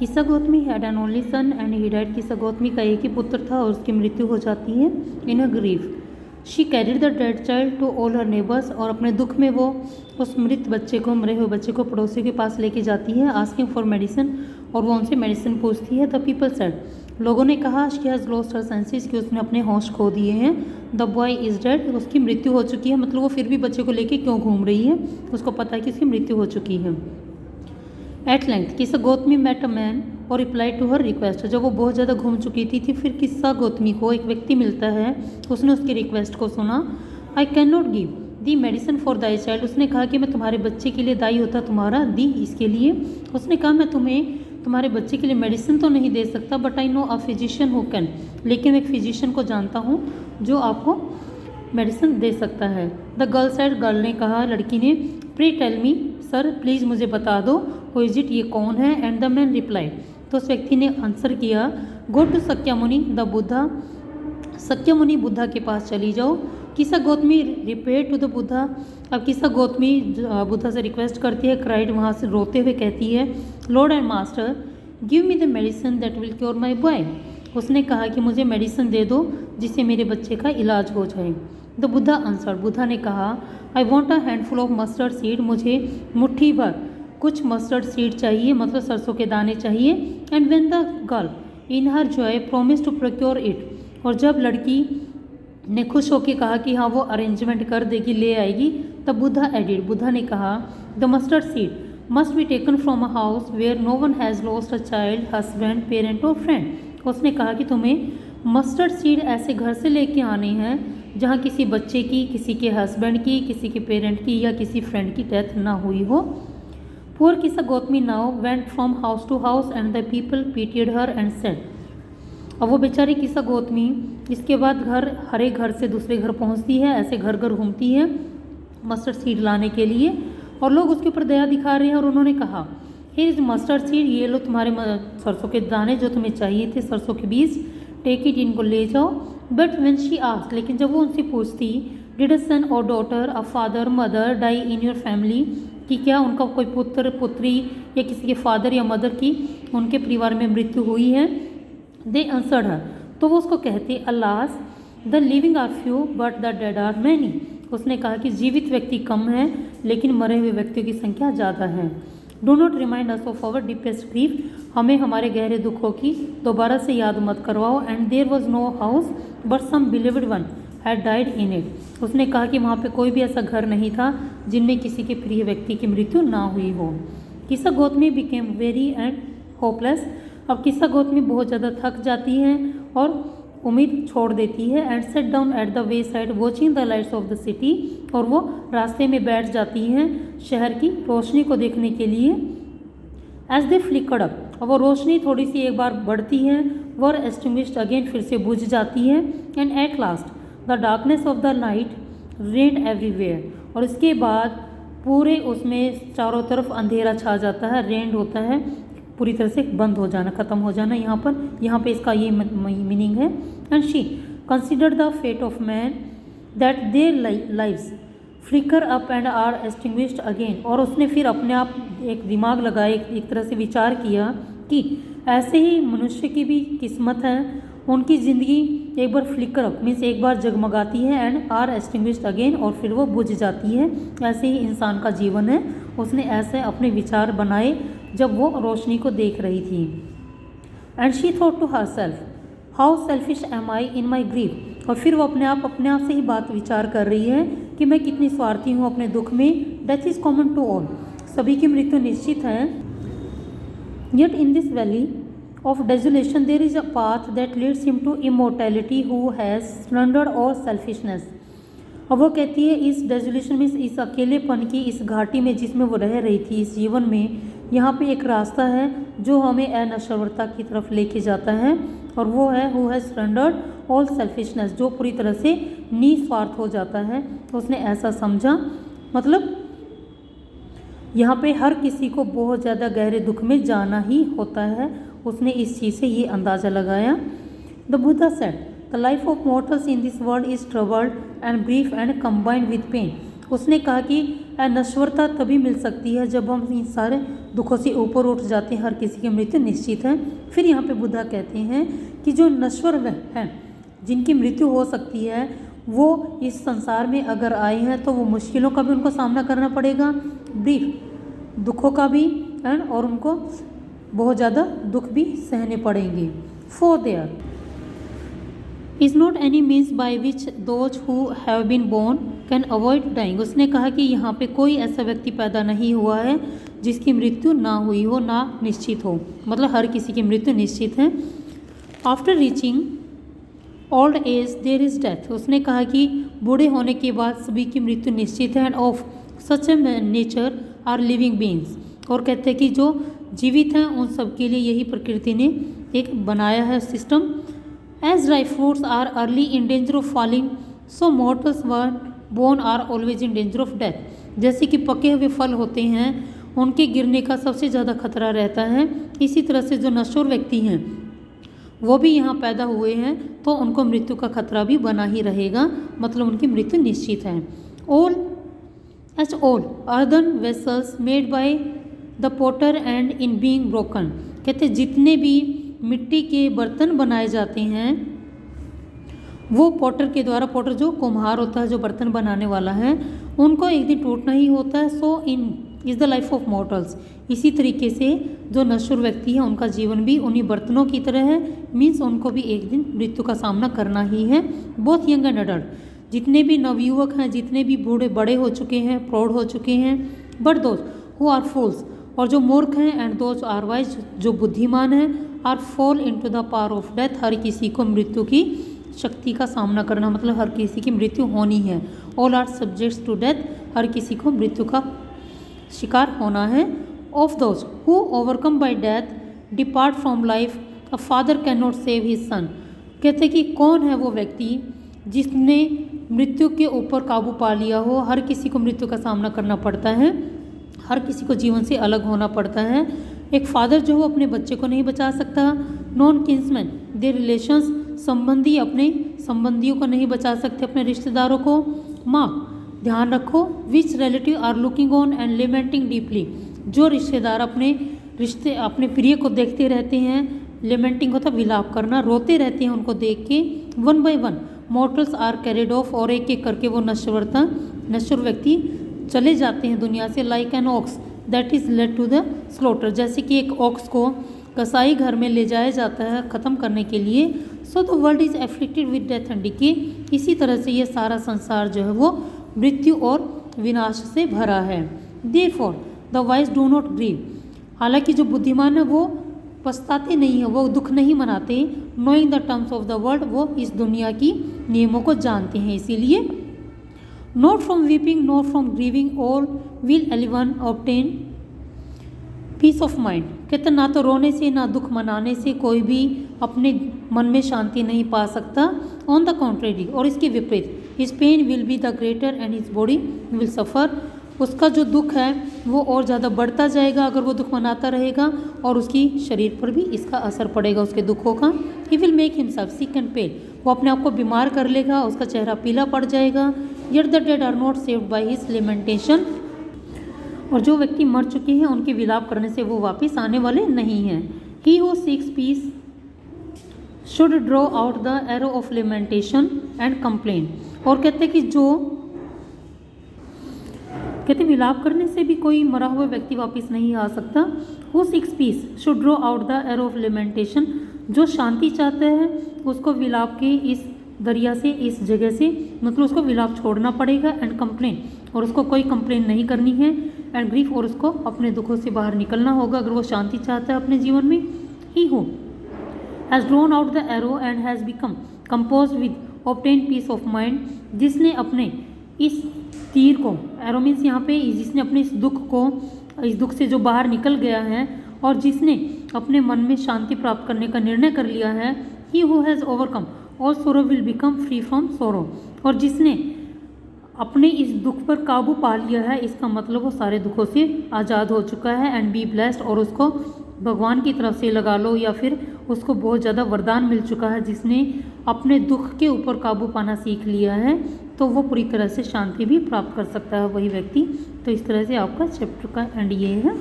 किस्सा Gautami had an only son and he died. किस्सा गौतमी का एक ही पुत्र था और उसकी मृत्यु हो जाती है in a grief. She carried the dead child to all her neighbours. और अपने दुख में वो उस मृत बच्चे को, मरे हुए बच्चे को पड़ोसियों के पास लेके जाती है। आस्किंग फॉर मेडिसिन, और वो उनसे मेडिसिन पूछती है। द पीपल सेड, लोगों ने कहा, she has lost her senses, कि उसने अपने होश खो दिए हैं। द बॉय इज़ डेड, उसकी मृत्यु हो चुकी है। मतलब वो फिर भी बच्चे को लेके क्यों घूम रही है, उसको पता है कि उसकी मृत्यु हो चुकी है। एट लेंथ किस्सा गौतमी मेट अ मैन और रिप्लाई टू हर रिक्वेस्ट। जब वो बहुत ज़्यादा घूम चुकी थी फिर किस्सा गौतमी को एक व्यक्ति मिलता है। उसने उसकी रिक्वेस्ट को सुना। I can not give the medicine for thy child. उसने कहा कि मैं तुम्हारे बच्चे के लिए, दाई होता तुम्हारा, दी इसके लिए। उसने कहा मैं तुम्हें तुम्हारे बच्चे के लिए मेडिसिन तो नहीं दे सकता, but I know a physician who can, लेकिन मैं एक फिजिशियन को जानता हूँ जो आपको मेडिसिन दे सकता है। द गर्ल साइड, गर्ल ने कहा, लड़की ने, pray tell me sir, please मुझे बता दो, हु इज इट, ये कौन है। एंड द मैन रिप्लाई, तो उस व्यक्ति ने आंसर किया, go to Sakyamuni the Buddha, Sakyamuni Buddha के पास चली जाओ। Kisa Gotami repaired to the Buddha. अब किस्सा गौतमी बुद्धा से रिक्वेस्ट करती है, क्राइड, वहाँ से रोते हुए कहती है, Lord and master give me the medicine that will cure my boy. उसने कहा कि मुझे मेडिसिन दे दो जिससे मेरे बच्चे का इलाज हो जाए। द बुद्धा आंसर, बुद्धा ने कहा, I want a handful of mustard seed, मुझे मुट्ठी भर कुछ मस्टर्ड सीड चाहिए, मतलब सरसों के दाने चाहिए। And when the girl in her joy promise to procure it, और जब लड़की ने खुश होकर कहा कि हाँ वो अरेंजमेंट कर देगी, ले आएगी, तब बुद्धा एडिड, बुद्धा ने कहा, the mustard seed must be taken from a house where no one has lost a child, husband, parent or friend. उसने कहा कि तुम्हें मस्टर्ड सीड ऐसे घर से लेके आने हैं जहाँ किसी बच्चे की, किसी के हस्बैंड की, किसी के पेरेंट की या किसी फ्रेंड की डेथ ना हुई हो। Poor Kisa Gotami now went from house to house and the people pitied her and said. अब वो बेचारी किस्सा गौतमी इसके बाद हर एक घर से दूसरे घर पहुंचती है, ऐसे घर घर घूमती है मस्टर्ड सीड लाने के लिए, और लोग उसके ऊपर दया दिखा रहे हैं। और उन्होंने कहा, हियर इज मस्टर्ड सीड, ये लो तुम्हारे सरसों के दाने जो तुम्हें चाहिए थे, सरसों के बीज, टेक इट, इनको ले जाओ। बट व्हेन शी आस्क्ड, लेकिन जब वो उनसे पूछती, did a son or daughter, a father, mother die in your family, कि क्या उनका कोई पुत्र, पुत्री या किसी के फादर या मदर की उनके परिवार में मृत्यु हुई है। दे आंसर्ड हर, तो वो उसको कहते, alas the living are few but the dead are many. उसने कहा कि जीवित व्यक्ति कम है लेकिन मरे हुए व्यक्तियों की संख्या ज़्यादा है। Do not remind us of our deepest grief, हमें हमारे गहरे दुखों की दोबारा से याद मत करवाओ। And there was no house but some beloved one had died in it. उसने कहा कि वहाँ पे कोई भी ऐसा घर नहीं था जिनमें किसी के प्रिय व्यक्ति की मृत्यु ना हुई हो। किस्सा Gautami became very and hopeless. अब किस्सा गौतमी बहुत ज़्यादा थक जाती है और उम्मीद छोड़ देती है। And set down at the way side watching the lights off the city, और वो रास्ते में बैठ जाती हैं शहर की रोशनी को देखने के लिए। एज दे फ्लिकर्ड अप, और वो रोशनी थोड़ी सी एक बार बढ़ती है, वर एक्सटिंग्विश्ड अगेन, फिर से बुझ जाती है। And at last the darkness of the night rained everywhere, और इसके बाद पूरे उसमें चारों तरफ अंधेरा छा जाता है। रेंड होता है पूरी तरह से बंद हो जाना, ख़त्म हो जाना। यहाँ पे इसका ये मीनिंग है। And she considered the fate of man that their lives flicker up and are extinguished again, और उसने फिर अपने आप एक दिमाग लगाए, एक तरह से विचार किया कि ऐसे ही मनुष्य की भी किस्मत है, उनकी ज़िंदगी एक बार फ्लिकर अप मीन्स एक बार जगमगाती है, एंड आर एक्सटिंग्विश्ड अगेन, और फिर वो बुझ जाती है। ऐसे ही इंसान का जीवन है। उसने ऐसे अपने विचार बनाए जब वो रोशनी को देख रही थी। And she thought to herself, how selfish am I in my grief, और फिर वो अपने आप से ही बात विचार कर रही है कि मैं कितनी स्वार्थी हूँ अपने दुख में। Death is common to all, सभी की मृत्यु निश्चित है। Yet in this valley of desolation there is a path that leads him to immortality who has surrendered all selfishness. अब वो कहती है इस डेजोलेशन में, इस अकेलेपन की इस घाटी में जिसमें वो रह रही थी, इस जीवन में, यहाँ पे एक रास्ता है जो हमें अनश्वरता की तरफ लेके जाता है, और वो है who has surrendered all selfishness, जो पूरी तरह से निस्वार्थ हो जाता है। उसने ऐसा समझा, मतलब यहाँ पे हर किसी को बहुत ज़्यादा गहरे दुख में जाना ही होता है। उसने इस चीज़ से ये अंदाज़ा लगाया। The Buddha said, the life of mortals in this world is troubled and brief and combined with pain. उसने कहा कि नश्वरता तभी मिल सकती है जब हम इन सारे दुखों से ऊपर उठ जाते हैं, हर किसी की मृत्यु निश्चित है। फिर यहाँ पे बुद्धा कहते हैं कि जो नश्वर हैं, जिनकी मृत्यु हो सकती है, वो इस संसार में अगर आए हैं तो वो मुश्किलों का भी उनको सामना करना पड़ेगा, ब्रीफ दुखों का भी, और उनको बहुत ज़्यादा दुख भी सहने पड़ेंगे। For there is not any means by which those who have been born can avoid dying. उसने कहा कि यहाँ पे कोई ऐसा व्यक्ति पैदा नहीं हुआ है जिसकी मृत्यु ना हुई हो, ना निश्चित हो, मतलब हर किसी की मृत्यु निश्चित है। After reaching old age there is death. उसने कहा कि बूढ़े होने के बाद सभी की मृत्यु निश्चित है। And of such a nature are living beings. और कहते हैं कि जो जीवित हैं उन सब के लिए यही प्रकृति ने एक बनाया है system. As dry fruits are early in danger of falling, so mortals when born are always in danger of death. जैसे कि पके हुए फल होते हैं, उनके गिरने का सबसे ज़्यादा खतरा रहता है, इसी तरह से जो नश्वर व्यक्ति हैं वो भी यहाँ पैदा हुए हैं तो उनको मृत्यु का खतरा भी बना ही रहेगा, मतलब उनकी मृत्यु निश्चित है। All earthen vessels made by the potter end in being broken. कहते जितने भी मिट्टी के बर्तन बनाए जाते हैं वो पोटर के द्वारा, पोटर जो कुम्हार होता है, जो बर्तन बनाने वाला है, उनको एक दिन टूटना ही होता है। So in is the life of mortals. इसी तरीके से जो नश्वर व्यक्ति है उनका जीवन भी उन्हीं बर्तनों की तरह है, मीन्स उनको भी एक दिन मृत्यु का सामना करना ही है। बोथ यंग एंड अडल्ट, जितने भी नवयुवक हैं, जितने भी बूढ़े बड़े हो चुके हैं, प्रौढ़ हो चुके हैं, but those who are fools, और जो मूर्ख हैं, एंड दोज आर वाइज, जो बुद्धिमान हैं, are fall into the power of death. हर किसी को मृत्यु की शक्ति का सामना करना, मतलब हर किसी की मृत्यु होनी है। All are subjects to death. हर किसी को मृत्यु का शिकार होना है। Of those who overcome by death depart from life, a father can not save his son. कहते कि कौन है वो व्यक्ति जिसने मृत्यु के ऊपर काबू पा लिया हो। हर किसी को मृत्यु का सामना करना पड़ता है, हर किसी को जीवन से अलग होना पड़ता है। एक फादर जो हो अपने बच्चे को नहीं बचा सकता। नॉन किन्समैन देयर रिलेशंस, संबंधी अपने संबंधियों को नहीं बचा सकते, अपने रिश्तेदारों को। माँ ध्यान रखो, which relative are looking on and lamenting deeply. जो रिश्तेदार अपने प्रिय को देखते रहते हैं, लेमेंटिंग होता विलाप करना, रोते रहते हैं उनको देख के। One by one mortals are carried off, और एक एक करके वो नश्वर व्यक्ति चले जाते हैं दुनिया से। Like an ox that is led to the slaughter. जैसे कि एक ऑक्स को कसाई घर में ले जाया जाता है ख़त्म करने के लिए। So the world is afflicted with death and decay. इसी तरह से ये सारा संसार जो है वो मृत्यु और विनाश से भरा है। Therefore the wise do not grieve. हालांकि जो बुद्धिमान है वो पछताते नहीं है, वो दुख नहीं मनाते। Knowing the terms of the world, वो इस दुनिया की नियमों को जानते हैं, इसीलिए। Not from weeping not from grieving all will एलिवन ऑब्टेन पीस ऑफ माइंड। कहते ना तो रोने से ना दुख मनाने से कोई भी अपने मन में शांति नहीं पा सकता। ऑन द कॉन्ट्रेरी, और इसके विपरीत, his pain will be the greater and his body will suffer. उसका जो दुख है वो और ज़्यादा बढ़ता जाएगा अगर वो दुख मनाता रहेगा, और उसकी शरीर पर भी इसका असर पड़ेगा उसके दुखों का। He will make himself sick and pale. वो अपने आप को बीमार कर लेगा, उसका चेहरा पीला पड़ जाएगा। Yet the dead are not saved by his lamentation. और जो व्यक्ति मर चुके हैं उनके विलाप करने से वो वापस आने वाले नहीं हैं। He who seeks peace should draw out the arrow of lamentation and complain. और कहते कि विलाप करने से भी कोई मरा हुआ व्यक्ति वापस नहीं आ सकता। Who seeks peace should draw out the arrow of lamentation. जो शांति चाहता है उसको विलाप के इस दरिया से, इस जगह से, मतलब उसको विलाप छोड़ना पड़ेगा। एंड कंप्लेन, और उसको कोई कंप्लेन नहीं करनी है। एंड ग्रीफ, और उसको अपने दुखों से बाहर निकलना होगा अगर वो शांति चाहता है अपने जीवन में। He who has drawn out the arrow and has become compose with obtain peace of mind. जिसने अपने इस तीर को, एरो मीन्स यहाँ पे, जिसने अपने इस दुख से जो बाहर निकल गया है और जिसने अपने मन में शांति प्राप्त करने का निर्णय कर लिया है। He who has overcome all sorrow will become free from sorrow. और जिसने अपने इस दुख पर काबू पा लिया है, इसका मतलब वो सारे दुखों से आज़ाद हो चुका है। एंड बी ब्लेस्ड, और उसको भगवान की तरफ से लगा लो या फिर उसको बहुत ज़्यादा वरदान मिल चुका है। जिसने अपने दुख के ऊपर काबू पाना सीख लिया है तो वो पूरी तरह से शांति भी प्राप्त कर सकता है वही व्यक्ति। तो इस तरह से आपका चैप्टर का एंड ये है।